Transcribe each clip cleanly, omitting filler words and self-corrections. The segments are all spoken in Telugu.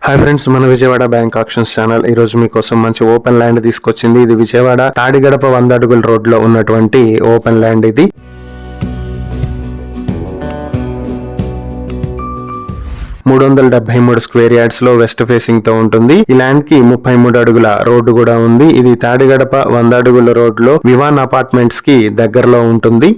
హాయ్ ఫ్రెండ్స్, మన విజయవాడ బ్యాంక్ ఆక్షన్స్ ఛానల్ ఈ రోజు మీకోసం మంచి ఓపెన్ ల్యాండ్ తీసుకొచ్చింది. ఇది విజయవాడ తాడిగడప 100 అడుగుల రోడ్ లో ఉన్నటువంటి ఓపెన్ ల్యాండ్. ఇది 373 స్క్వేర్ యార్డ్స్ లో వెస్ట్ ఫేసింగ్ తో ఉంటుంది. ఈ ల్యాండ్ కి 33 అడుగుల రోడ్డు కూడా ఉంది. ఇది తాడిగడప 100 అడుగుల రోడ్ లో వివాన్ అపార్ట్మెంట్స్ కి దగ్గరలో ఉంటుంది.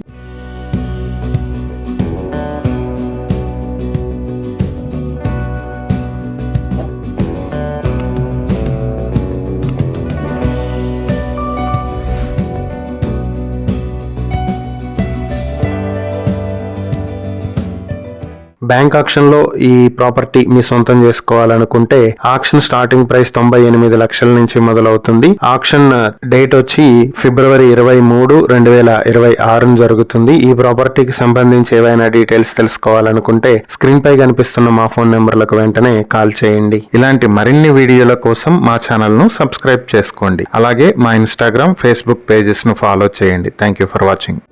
బ్యాంక్ ఆక్షన్ లో ఈ ప్రాపర్టీ మీ సొంతం చేసుకోవాలనుకుంటే ఆక్షన్ స్టార్టింగ్ ప్రైస్ 98 లక్షల నుంచి మొదలవుతుంది. ఆక్షన్ డేట్ వచ్చి ఫిబ్రవరి 23, 2026 జరుగుతుంది. ఈ ప్రాపర్టీకి సంబంధించి ఏవైనా డీటెయిల్స్ తెలుసుకోవాలనుకుంటే స్క్రీన్ పై కనిపిస్తున్న మా ఫోన్ నెంబర్లకు వెంటనే కాల్ చేయండి. ఇలాంటి మరిన్ని వీడియోల కోసం మా ఛానల్ ను సబ్స్క్రైబ్ చేసుకోండి. అలాగే మా ఇన్స్టాగ్రామ్, ఫేస్బుక్ పేజెస్ ను ఫాలో చేయండి. Thank you for watching.